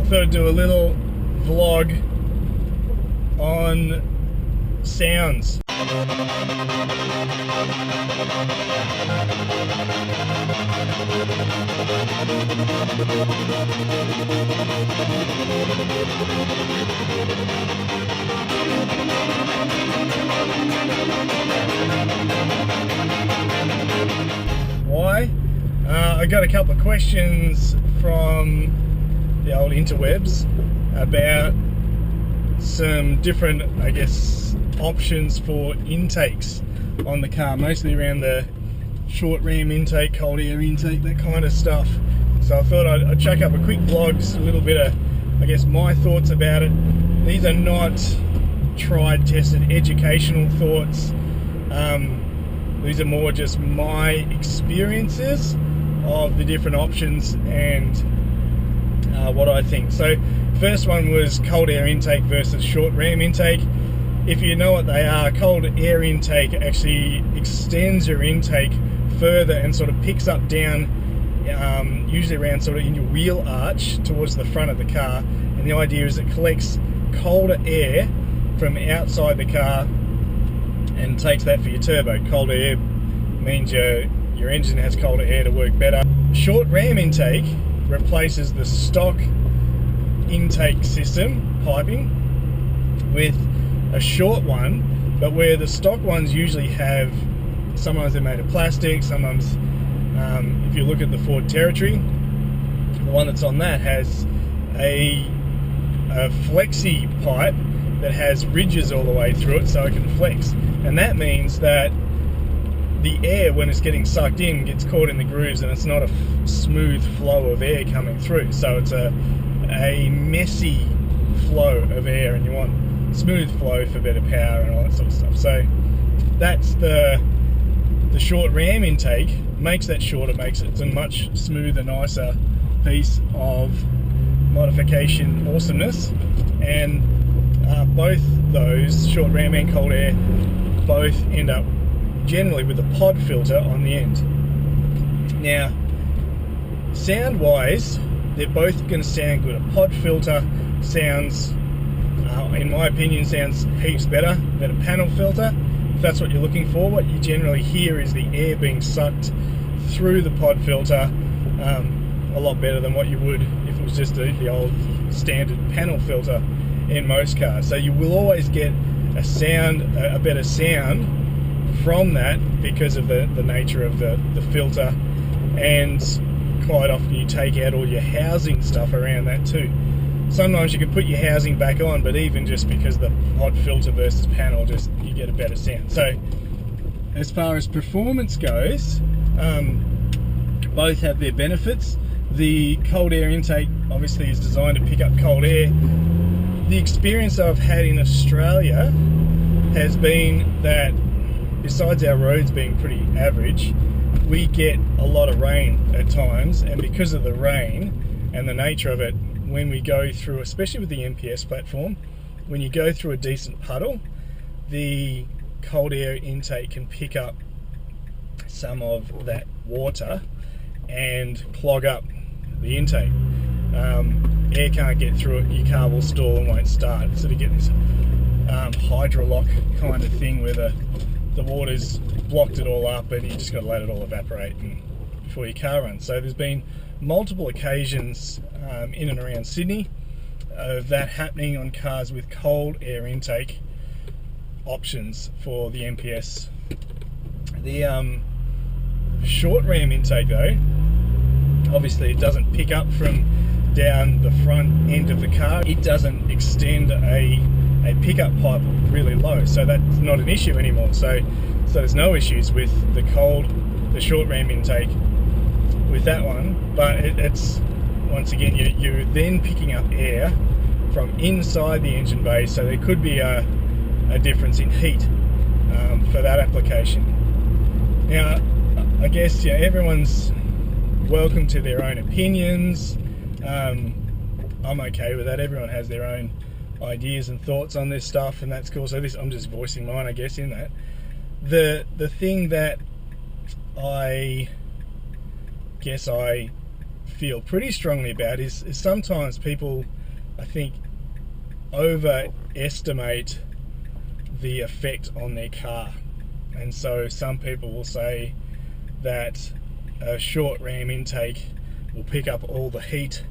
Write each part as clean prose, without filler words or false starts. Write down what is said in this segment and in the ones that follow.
thought I'd do a little vlog on sounds. Why? I got a couple of questions from the old interwebs about some different, I guess, options for intakes on the car, mostly around the short ram intake, cold air intake, that kind of stuff. So I thought I'd chuck up a quick vlog, just a little bit of, I guess, my thoughts about it. These are not tried, tested, educational thoughts. These are more just my experiences of the different options and what I think. So first one was cold air intake versus short ram intake. If you know what they are, cold air intake actually extends your intake further and sort of picks up down, usually around sort of in your wheel arch towards the front of the car. And the idea is it collects colder air from outside the car and takes that for your turbo. Colder air means your engine has colder air to work better. Short ram intake replaces the stock intake system, piping, with a short one, but where the stock ones usually have, sometimes they're made of plastic, sometimes if you look at the Ford Territory, the one that's on that has a flexi pipe that has ridges all the way through it so it can flex, and that means that the air, when it's getting sucked in, gets caught in the grooves and it's not a smooth flow of air coming through. So it's a messy flow of air, and you want smooth flow for better power and all that sort of stuff. So that's the short ram intake. Makes that shorter, makes it a much smoother, nicer piece of modification awesomeness. And both those, short ram and cold air, both end up generally with a pod filter on the end. Now, sound wise, they're both going to sound good. A pod filter sounds, in my opinion, sounds heaps better than a panel filter. If that's what you're looking for, what you generally hear is the air being sucked through the pod filter a lot better than what you would if it was just the old standard panel filter in most cars. So you will always get a better sound from that because of the nature of the filter, and quite often you take out all your housing stuff around that too. Sometimes you can put your housing back on, but even just because the pod filter versus panel, just you get a better sound. So as far as performance goes, both have their benefits. The cold air intake obviously is designed to pick up cold air. The experience I've had in Australia has been that besides our roads being pretty average, we get a lot of rain at times, and because of the rain and the nature of it, when we go through, especially with the MPS platform, when you go through a decent puddle, the cold air intake can pick up some of that water and clog up the intake. Air can't get through it, your car will stall and won't start. So you get this hydrolock kind of thing where the water's blocked it all up and you just got to let it all evaporate before your car runs. So there's been multiple occasions in and around Sydney of that happening on cars with cold air intake options for the MPS. The short ram intake though, obviously it doesn't pick up from down the front end of the car. It doesn't extend a pickup pipe really low, so that's not an issue anymore. So there's no issues with the short ram intake with that one, but it's once again you're then picking up air from inside the engine bay, so there could be a difference in heat for that application. Now, I guess everyone's welcome to their own opinions. I'm okay with that. Everyone has their own ideas and thoughts on this stuff, and that's cool. So I'm just voicing mine, I guess, in that. The thing that I guess I feel pretty strongly about is sometimes people I think, overestimate the effect on their car. And so some people will say that a short ram intake will pick up all the heat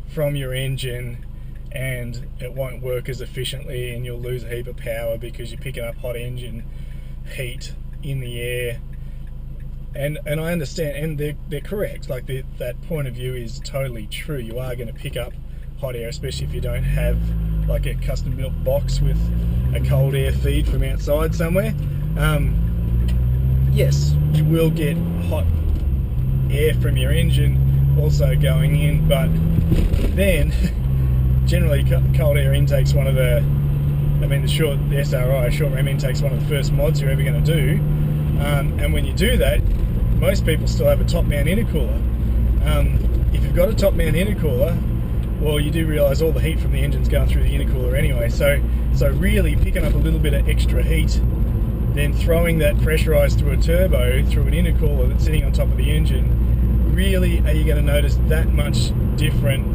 from your engine and it won't work as efficiently and you'll lose a heap of power because you're picking up hot engine heat in the air. And I understand, and they're correct. Like that point of view is totally true. You are going to pick up hot air, especially if you don't have like a custom built box with a cold air feed from outside somewhere. Yes, you will get hot air from your engine also going in, but then generally cold air intake's one of the, the SRI, short ram intake's one of the first mods you're ever going to do. And when you do that, most people still have a top mount intercooler. If you've got a top mount intercooler, well, you do realise all the heat from the engine's going through the intercooler anyway. So really picking up a little bit of extra heat, then throwing that pressurised through a turbo, through an intercooler that's sitting on top of the engine, really are you going to notice that much different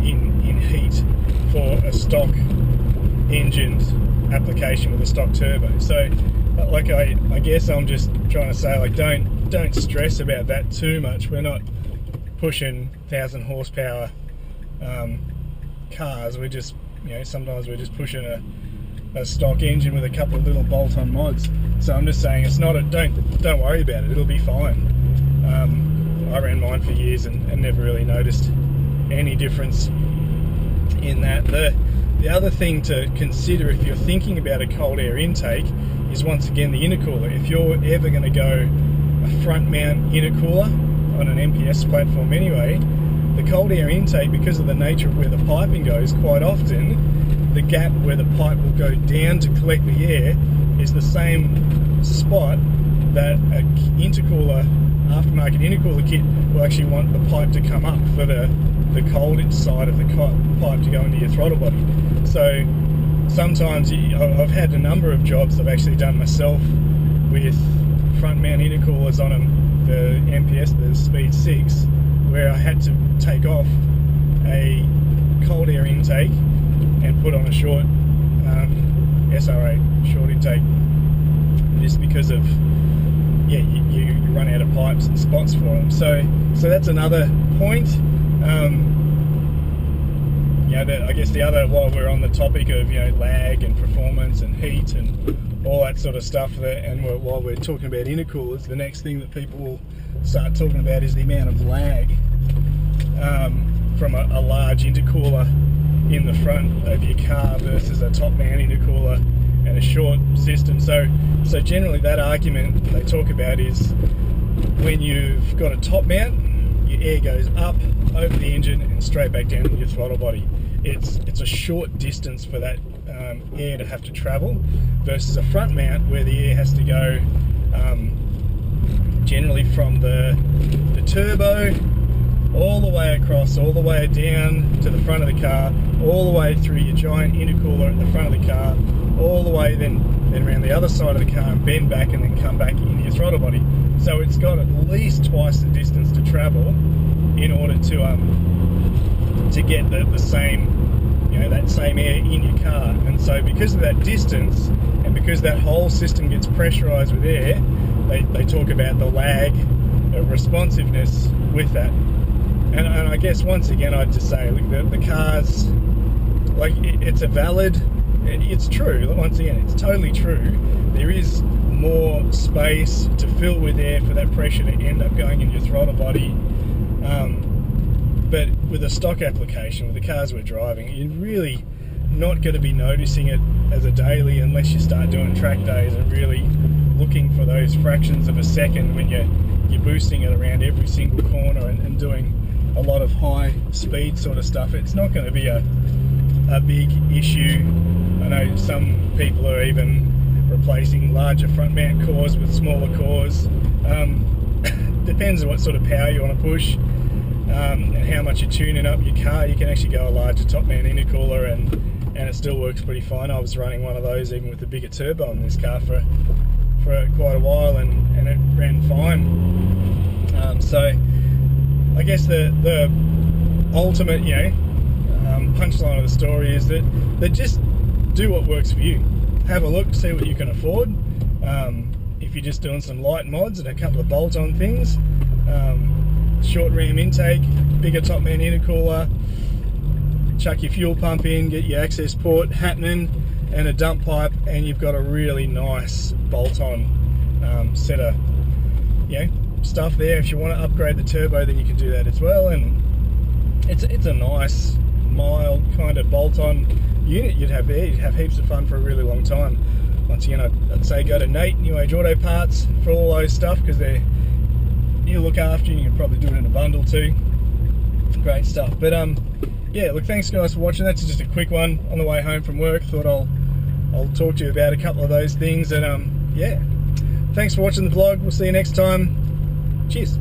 in heat for a stock engined application with a stock turbo? So like I guess I'm just trying to say, like, don't stress about that too much. We're not pushing 1,000 horsepower cars. We're just, sometimes we're just pushing a stock engine with a couple of little bolt-on mods. So I'm just saying, it's not don't worry about it. It'll be fine. I ran mine for years and never really noticed any difference in that. The other thing to consider if you're thinking about a cold air intake is, once again, the intercooler. If you're ever going to go a front mount intercooler on an MPS platform anyway, the cold air intake, because of the nature of where the piping goes, quite often the gap where the pipe will go down to collect the air is the same spot that a intercooler, aftermarket intercooler kit, will actually want the pipe to come up for the cold side of the pipe to go into your throttle body. So sometimes I've had a number of jobs I've actually done myself with front mount intercoolers on them, the MPS, the Speed 6, where I had to take off a cold air intake and put on a short SRA, short intake, just because of, you run out of pipes and spots for them. So that's another point. I guess the other, while we're on the topic of lag and performance and heat and all that sort of stuff, while we're talking about intercoolers, the next thing that people will start talking about is the amount of lag from a large intercooler in the front of your car versus a top mount intercooler and a short system. So generally that argument they talk about is, when you've got a top mount, your air goes up over the engine and straight back down to your throttle body. It's a short distance for that air to have to travel, versus a front mount where the air has to go generally from the turbo all the way across, all the way down to the front of the car, all the way through your giant intercooler at the front of the car, all the way then around the other side of the car and bend back and then come back into your throttle body. So it's got at least twice the distance to travel in order to get the same, that same air in your car. And so because of that distance, and because that whole system gets pressurized with air, they talk about the lag of responsiveness with that. And I guess, once again, I'd just say, look, the cars, like, it's true. Once again, it's totally true. There is more space to fill with air for that pressure to end up going in your throttle body. But with a stock application, with the cars we're driving, you're really not going to be noticing it as a daily unless you start doing track days and really looking for those fractions of a second when you're boosting it around every single corner and doing a lot of high speed sort of stuff. It's not going to be a big issue. I know some people are even replacing larger front mount cores with smaller cores. Depends on what sort of power you want to push and how much you're tuning up your car. You can actually go a larger top mount intercooler and it still works pretty fine. I was running one of those even with a bigger turbo on this car for quite a while and it ran fine. So I guess the ultimate, punchline of the story is that just do what works for you. Have a look, see what you can afford. If you're just doing some light mods and a couple of bolt-on things, short ram intake, bigger top man intercooler, chuck your fuel pump in, get your access port happening, and a dump pipe, and you've got a really nice bolt-on set of stuff there. If you want to upgrade the turbo, then you can do that as well, and it's a nice mild kind of bolt-on unit you'd have there. You'd have heaps of fun for a really long time. Once again, I'd say go to Nate, New Age Auto Parts, for all those stuff, because he'll look after you. You can probably do it in a bundle too. Great stuff. But yeah, look, thanks guys for watching. That's just a quick one on the way home from work. Thought I'll talk to you about a couple of those things, and yeah, thanks for watching the vlog. We'll see you next time. Cheers.